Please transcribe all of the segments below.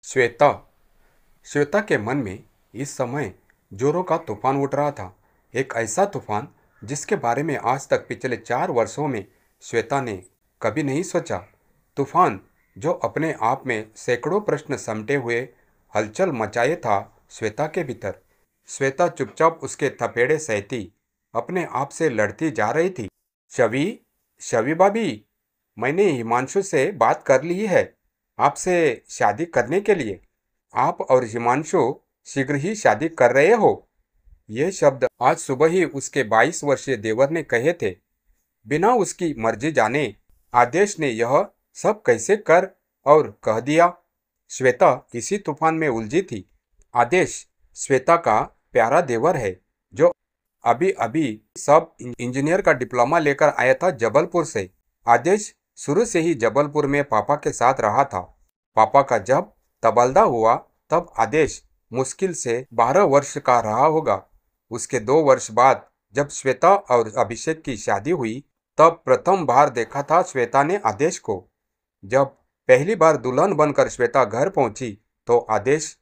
श्वेता श्वेता के मन में इस समय जोरों का तूफान उठ रहा था। एक ऐसा तूफान जिसके बारे में आज तक पिछले 4 वर्षों में श्वेता ने कभी नहीं सोचा। तूफान जो अपने आप में सैकड़ों प्रश्न समेटे हुए हलचल मचाए था श्वेता के भीतर। श्वेता चुपचाप उसके थपेड़े सहती अपने आप से लड़ती जा रही थी। शवी शवी भाभी, मैंने हिमांशु से बात कर ली है आपसे शादी करने के लिए। आप और हिमांशु शीघ्र ही शादी कर रहे हो। ये शब्द आज सुबह ही उसके 22 वर्षीय देवर ने कहे थे। बिना उसकी मर्जी जाने आदेश ने यह सब कैसे कर और कह दिया। श्वेता इसी तूफान में उलझी थी। आदेश श्वेता का प्यारा देवर है जो अभी अभी सब इंजीनियर का डिप्लोमा लेकर आया था जबलपुर से। आदेश शुरू से ही जबलपुर में पापा के साथ रहा था। पापा का जब तबादला हुआ तब आदेश मुश्किल से 12 वर्ष का रहा होगा। उसके 2 वर्ष बाद जब श्वेता और अभिषेक की शादी हुई तब प्रथम बार देखा था श्वेता ने आदेश को। जब पहली बार दुल्हन बनकर श्वेता घर पहुंची तो आदेश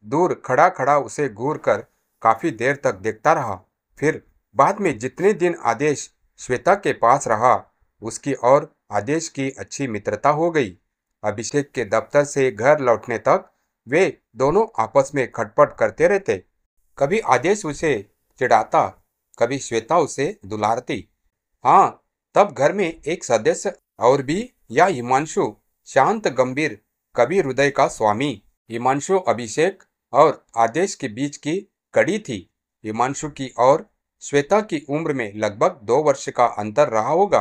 दूर खड़ा खड़ा उसे घूर कर काफी देर तक देखता रहा। फिर बाद में जितने दिन आदेश श्वेता के पास रहा उसकी और आदेश की अच्छी मित्रता हो गई। अभिषेक के दफ्तर से घर लौटने तक वे दोनों आपस में खटपट करते रहते। कभी आदेश उसे चिढ़ाता, कभी श्वेता उसे दुलारती। हाँ, तब घर में एक सदस्य और भी, या हिमांशु शांत गंभीर, कभी हृदय का स्वामी। हिमांशु अभिषेक और आदेश के बीच की कड़ी थी। हिमांशु की और श्वेता की उम्र में लगभग 2 वर्ष का अंतर रहा होगा।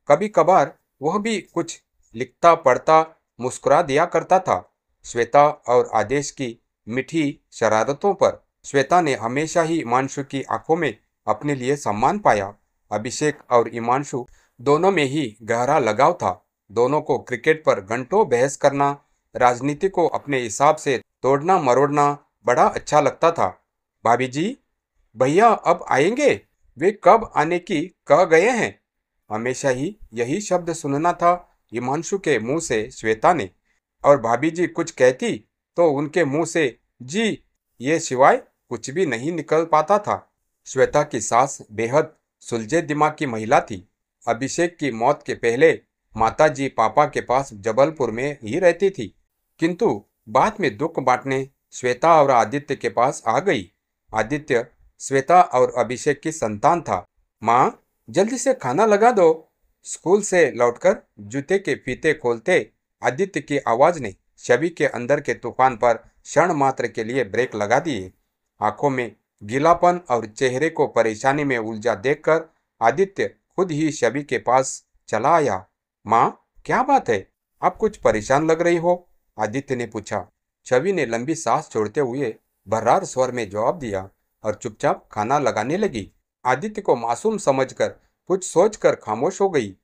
कभी कभार वह भी कुछ लिखता पढ़ता मुस्कुरा दिया करता था। श्वेता और आदेश की मीठी शरारतों पर श्वेता ने हमेशा ही हिमांशु की आंखों में अपने लिए सम्मान पाया। अभिषेक और हिमांशु दोनों में ही गहरा लगाव था। दोनों को क्रिकेट पर घंटों बहस करना, राजनीति को अपने हिसाब से तोड़ना मरोड़ना बड़ा अच्छा लगता था। भाभी जी, भैया अब आएंगे? वे कब आने की कह गए हैं? हमेशा ही यही शब्द सुनना था हिमांशु के मुंह से श्वेता ने। और भाभी जी कुछ कहती तो उनके मुंह से जी ये सिवाय कुछ भी नहीं निकल पाता था। श्वेता की सास बेहद सुलझे दिमाग की महिला थी। अभिषेक की मौत के पहले माताजी पापा के पास जबलपुर में ही रहती थी, किंतु बाद में दुख बांटने श्वेता और आदित्य के पास आ गई। आदित्य श्वेता और अभिषेक की संतान था। माँ, जल्दी से खाना लगा दो। स्कूल से लौटकर जूते के फीते खोलते आदित्य की आवाज ने छवि के अंदर के तूफान पर क्षण मात्र के लिए ब्रेक लगा दिए। आंखों में गीलापन और चेहरे को परेशानी में उलझा देखकर आदित्य खुद ही छवि के पास चला आया। माँ, क्या बात है? आप कुछ परेशान लग रही हो? आदित्य ने पूछा। छवि ने लंबी सांस छोड़ते हुए भर्रार स्वर में जवाब दिया और चुपचाप खाना लगाने लगी। आदित्य को मासूम समझकर कुछ सोचकर खामोश हो गई।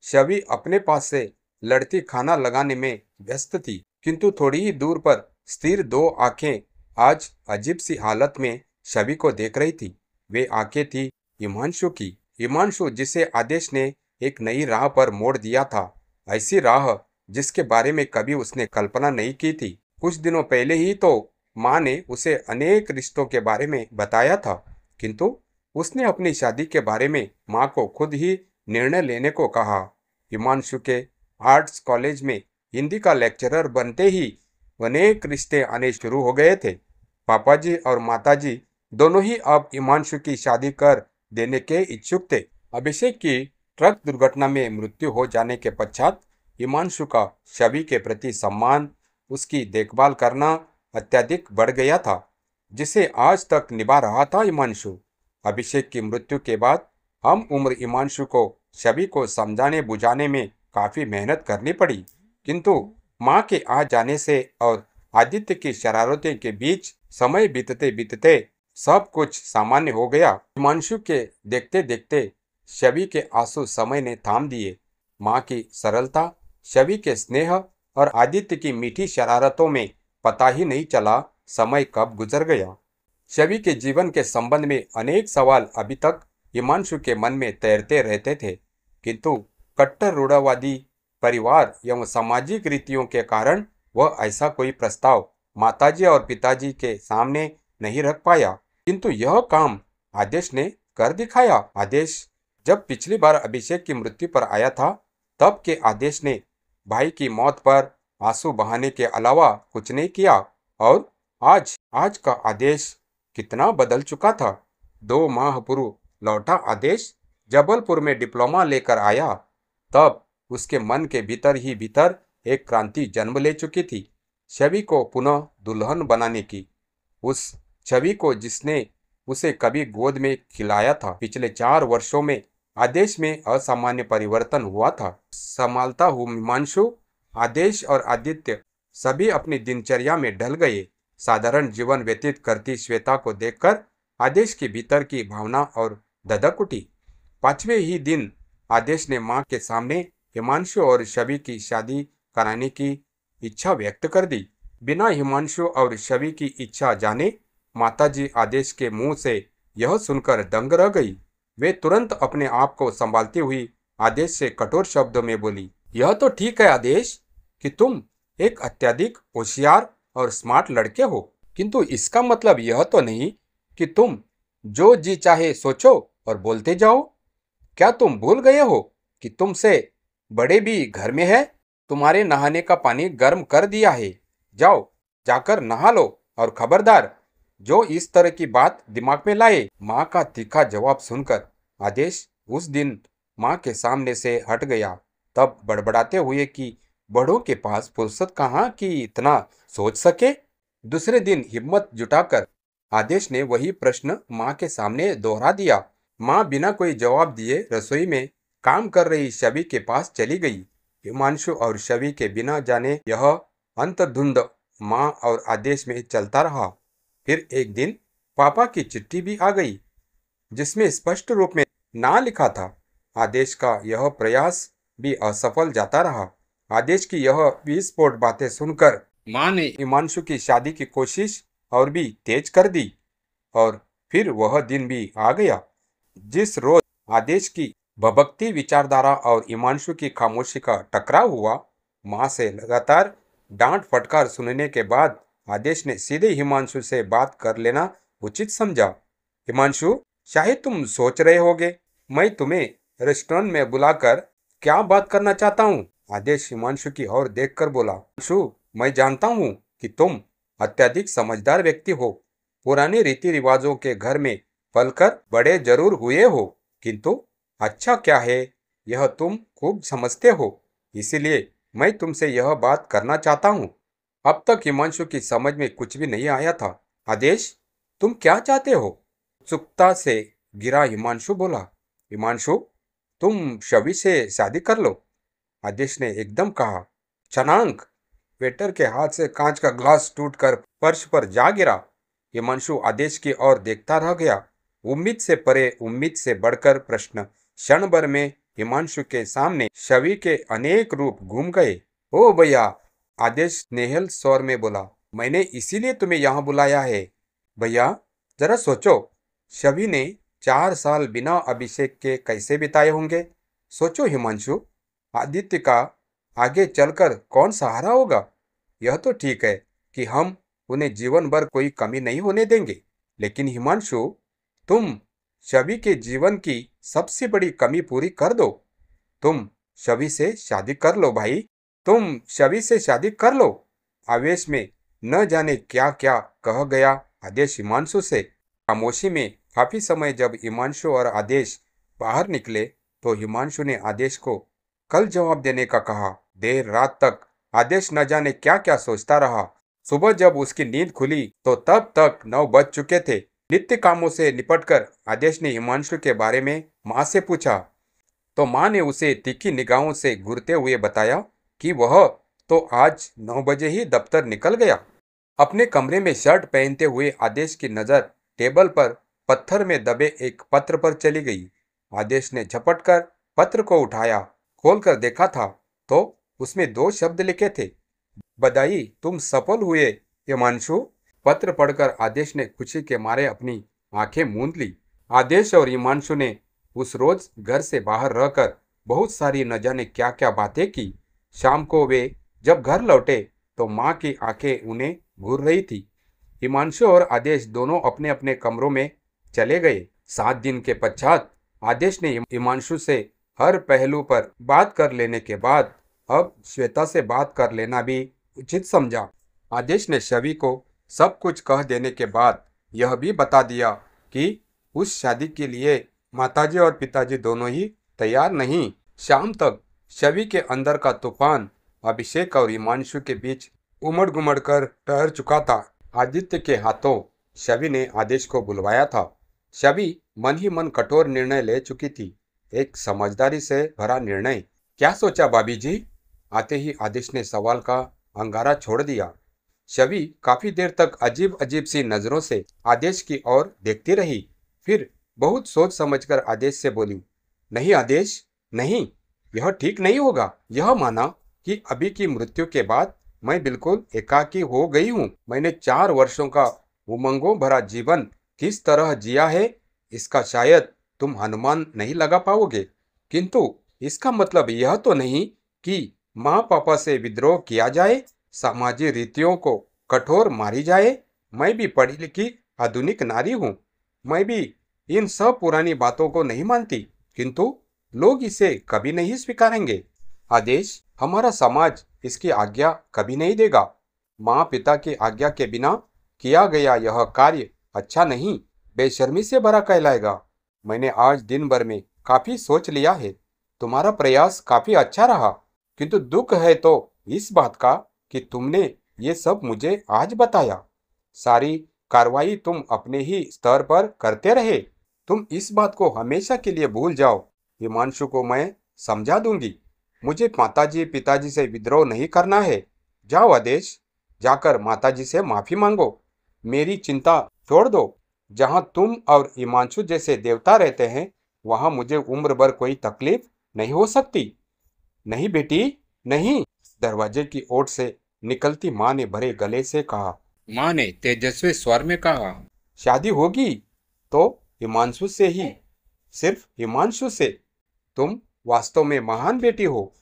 छवि अपने पास से लड़ती खाना लगाने में व्यस्त थी, किंतु थोड़ी ही दूर पर स्थिर 2 आंखें आज अजीब सी हालत में छवि को देख रही थी। वे आंखें थी हिमांशु की। हिमांशु जिसे आदेश ने एक नई राह पर मोड़ दिया था, ऐसी राह जिसके बारे में कभी उसने कल्पना नहीं की थी। कुछ दिनों पहले ही तो माँ ने उसे अनेक रिश्तों के बारे में बताया था, किंतु उसने अपनी शादी के बारे में माँ को खुद ही निर्णय लेने को कहा। हिमांशु के आर्ट्स कॉलेज में हिंदी का लेक्चरर बनते ही अनेक रिश्ते आने शुरू हो गए थे। पापाजी और माताजी दोनों ही अब हिमांशु की शादी कर देने के इच्छुक थे। अभिषेक की ट्रक दुर्घटना में मृत्यु हो जाने के पश्चात हिमांशु का छवि के प्रति सम्मान, उसकी देखभाल करना अत्यधिक बढ़ गया था, जिसे आज तक निभा रहा था हिमांशु। अभिषेक की मृत्यु के बाद हम उम्र हिमांशु को छवि को समझाने बुझाने में काफी मेहनत करनी पड़ी, किंतु माँ के आ जाने से और आदित्य की शरारतें के बीच समय बीतते बीतते सब कुछ सामान्य हो गया। हिमांशु के देखते देखते छवि के आंसू समय ने थाम दिए। माँ की सरलता, छवि के स्नेह और आदित्य की मीठी शरारतों में पता ही नहीं चला समय कब गुजर गया। छवि के जीवन के संबंध में अनेक सवाल अभी तक हिमांशु के मन में तैरते रहते थे, किंतु कट्टर रूढ़ावादी परिवार एवं सामाजिक रीतियों के कारण वह ऐसा कोई प्रस्ताव माताजी और पिताजी के सामने नहीं रख पाया, किंतु यह काम आदेश ने कर दिखाया। आदेश जब पिछली बार अभिषेक की मृत्यु पर आया था, तब के आदेश ने भाई की मौत पर आंसू बहाने के अलावा कुछ नहीं किया, और आज आज का आदेश कितना बदल चुका था। 2 माह पूर्व लौटा आदेश जबलपुर में डिप्लोमा लेकर आया, तब उसके मन के भीतर ही भीतर एक क्रांति जन्म ले चुकी थी, छवि को पुनः दुल्हन बनाने की। उस छवि को जिसने उसे कभी गोद में खिलाया था। पिछले 4 वर्षों में आदेश में असामान्य परिवर्तन हुआ था। संभालता हुआ हिमांशु, आदेश और आदित्य सभी अपनी दिनचर्या में ढल गए। साधारण जीवन व्यतीत करती श्वेता को देखकर आदेश के भीतर की भावना और धधक उठी। 5वें ही दिन आदेश ने मां के सामने हिमांशु और छवि की शादी कराने की इच्छा व्यक्त कर दी। बिना हिमांशु और छवि की इच्छा जाने माताजी आदेश के मुंह से यह सुनकर दंग रह गई। वे तुरंत अपने आप को संभालती हुई आदेश से कठोर शब्दों में बोली, यह तो ठीक है आदेश कि तुम एक अत्यधिक होशियार और स्मार्ट लड़के हो, किंतु इसका मतलब यह तो नहीं कि तुम जो जी चाहे सोचो और बोलते जाओ। क्या तुम भूल गए हो कि तुमसे बड़े भी घर में है? तुम्हारे नहाने का पानी गर्म कर दिया है, जाओ जाकर नहा लो, और खबरदार जो इस तरह की बात दिमाग में लाए। माँ का तीखा जवाब सुनकर आदेश उस दिन माँ के सामने से हट गया, तब बड़बड़ाते हुए कि बड़ों के पास फुर्सत कहाँ कि इतना सोच सके। दूसरे दिन हिम्मत जुटाकर आदेश ने वही प्रश्न माँ के सामने दोहरा दिया। माँ बिना कोई जवाब दिए रसोई में काम कर रही छवि के पास चली गई। हिमांशु और छवि के बिना जाने यह अंतर्धुंध माँ और आदेश में चलता रहा। फिर एक दिन पापा की चिट्ठी भी आ गई, जिसमें स्पष्ट रूप में ना लिखा था। आदेश का यह प्रयास भी असफल जाता रहा। आदेश की यह विस्फोट बातें सुनकर माँ ने हिमांशु की शादी की कोशिश और भी तेज कर दी। और फिर वह दिन भी आ गया जिस रोज आदेश की भभकती विचारधारा और हिमांशु की खामोशी का टकराव हुआ। माँ से लगातार डांट फटकार सुनने के बाद आदेश ने सीधे हिमांशु से बात कर लेना उचित समझा। हिमांशु, शायद तुम सोच रहे होगे मैं तुम्हें रेस्टोरेंट में बुलाकर क्या बात करना चाहता हूँ। आदेश हिमांशु की ओर देखकर बोला, हिमांशु, मैं जानता हूँ कि तुम अत्यधिक समझदार व्यक्ति हो, पुराने रीति रिवाजों के घर में पलकर बड़े जरूर हुए हो, किंतु अच्छा क्या है यह तुम खूब समझते हो, इसीलिए मैं तुमसे यह बात करना चाहता हूँ। अब तक हिमांशु की समझ में कुछ भी नहीं आया था। आदेश, तुम क्या चाहते हो? उत्सुकता से गिरा हिमांशु बोला। हिमांशु, तुम छवि से शादी कर लो, आदेश ने एकदम कहा। छनांक! वेटर के हाथ से कांच का ग्लास टूटकर फर्श पर जा गिरा। हिमांशु आदेश की ओर देखता रह गया। उम्मीद से परे, उम्मीद से बढ़कर प्रश्न। क्षण भर में हिमांशु के सामने छवि के अनेक रूप घूम गए। ओ भैया, आदेश नेहल स्वर में बोला, मैंने इसीलिए तुम्हें यहाँ बुलाया है। भैया, जरा सोचो, छवि ने 4 साल बिना अभिषेक के कैसे बिताए होंगे। सोचो हिमांशु, आदित्य का आगे चलकर कौन सहारा होगा। यह तो ठीक है कि हम उन्हें जीवन भर कोई कमी नहीं होने देंगे, लेकिन हिमांशु, तुम छवि के जीवन की सबसे बड़ी कमी पूरी कर दो। तुम छवि से शादी कर लो भाई, तुम छवि से शादी कर लो। आवेश में न जाने क्या क्या कह गया आदेश हिमांशु से। खामोशी में काफी समय जब हिमांशु और आदेश बाहर निकले तो हिमांशु ने आदेश को कल जवाब देने का कहा। देर रात तक आदेश न जाने क्या क्या सोचता रहा। सुबह जब उसकी नींद खुली तो तब तक 9 बज चुके थे। नित्य कामों से निपटकर आदेश ने हिमांशु के बारे में माँ से पूछा, तो माँ ने उसे तीखी निगाहों से घूरते हुए बताया कि वह तो आज 9 बजे ही दफ्तर निकल गया। अपने कमरे में शर्ट पहनते हुए आदेश की नज़र टेबल पर पत्थर में दबे एक पत्र पर चली गई। आदेश ने झपटकर पत्र को उठाया। खोलकर देखा था तो उसमें 2 शब्द लिखे थे, बधाई, तुम सफल हुए हिमांशु। पत्र पढ़कर आदेश ने खुशी के मारे अपनी आंखें मूंद ली। आदेश और हिमांशु ने उस रोज घर से बाहर रहकर बहुत सारी न जाने क्या क्या बातें की। शाम को वे जब घर लौटे तो माँ की आंखें उन्हें घूर रही थी। हिमांशु और आदेश दोनों अपने अपने कमरों में चले गए। 7 दिन के पश्चात आदेश ने हिमांशु से हर पहलू पर बात कर लेने के बाद अब श्वेता से बात कर लेना भी उचित समझा। आदेश ने शवि को सब कुछ कह देने के बाद यह भी बता दिया कि उस शादी के लिए माताजी और पिताजी दोनों ही तैयार नहीं। शाम तक शवि के अंदर का तूफान अभिषेक और हिमांशु के बीच उमड़ घुमड़ कर ठहर चुका था। आदित्य के हाथों शवि ने आदेश को बुलवाया था। शवि मन ही मन कठोर निर्णय ले चुकी थी, एक समझदारी से भरा निर्णय। क्या सोचा भाभी जी? आते ही आदेश ने सवाल का अंगारा छोड़ दिया। शवि काफी देर तक अजीब अजीब सी नजरों से आदेश की ओर देखती रही, फिर बहुत सोच समझकर आदेश से बोली, नहीं आदेश, नहीं, यह ठीक नहीं होगा। यह माना कि अभी की मृत्यु के बाद मैं बिल्कुल एकाकी हो गई हूँ। मैंने 4 वर्षों का उमंगों भरा जीवन किस तरह जिया है, इसका शायद तुम अनुमान नहीं लगा पाओगे, किंतु इसका मतलब यह तो नहीं कि माँ पापा से विद्रोह किया जाए, सामाजिक रीतियों को कठोर मारी जाए। मैं भी पढ़ी लिखी आधुनिक नारी हूँ, मैं भी इन सब पुरानी बातों को नहीं मानती, किंतु लोग इसे कभी नहीं स्वीकारेंगे। आदेश, हमारा समाज इसकी आज्ञा कभी नहीं देगा। माँ पिता की आज्ञा के बिना किया गया यह कार्य अच्छा नहीं, बेशर्मी से भरा कहलाएगा। मैंने आज दिन भर में काफी सोच लिया है। तुम्हारा प्रयास काफी अच्छा रहा, किंतु दुख है तो इस बात का कि तुमने ये सब मुझे आज बताया। सारी कार्रवाई तुम अपने ही स्तर पर करते रहे। तुम इस बात को हमेशा के लिए भूल जाओ। हिमांशु को मैं समझा दूंगी। मुझे माताजी पिताजी से विद्रोह नहीं करना है। जाओ आदेश, जाकर माताजी से माफी मांगो। मेरी चिंता छोड़ दो। जहां तुम और हिमांशु जैसे देवता रहते हैं, वहां मुझे उम्र भर कोई तकलीफ नहीं हो सकती। नहीं बेटी, नहीं, दरवाजे की ओर से निकलती माँ ने भरे गले से कहा। माँ ने तेजस्वी स्वर में कहा, शादी होगी तो हिमांशु से ही, सिर्फ हिमांशु से। तुम वास्तव में महान बेटी हो।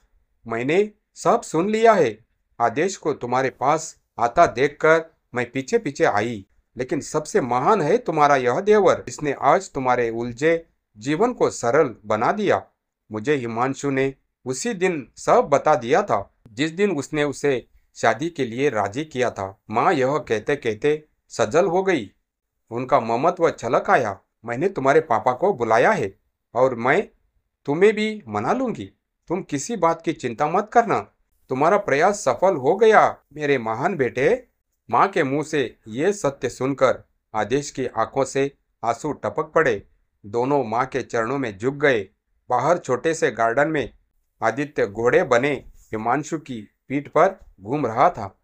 मैंने सब सुन लिया है। आदेश को तुम्हारे पास आता देखकर मैं पीछे पीछे आई, लेकिन सबसे महान है तुम्हारा यह देवर, जिसने आज तुम्हारे उलझे जीवन को सरल बना दिया। मुझे हिमांशु ने उसी दिन सब बता दिया था, जिस दिन उसने उसे शादी के लिए राजी किया था। माँ यह कहते कहते सजल हो गई। उनका ममत्व छलक आया। मैंने तुम्हारे पापा को बुलाया है और मैं तुम्हें भी मना लूंगी। तुम किसी बात की चिंता मत करना। तुम्हारा प्रयास सफल हो गया मेरे महान बेटे। माँ के मुंह से ये सत्य सुनकर आदेश की आंखों से आंसू टपक पड़े। दोनों माँ के चरणों में झुक गए। बाहर छोटे से गार्डन में आदित्य घोड़े बने हिमांशु की पीठ पर घूम रहा था।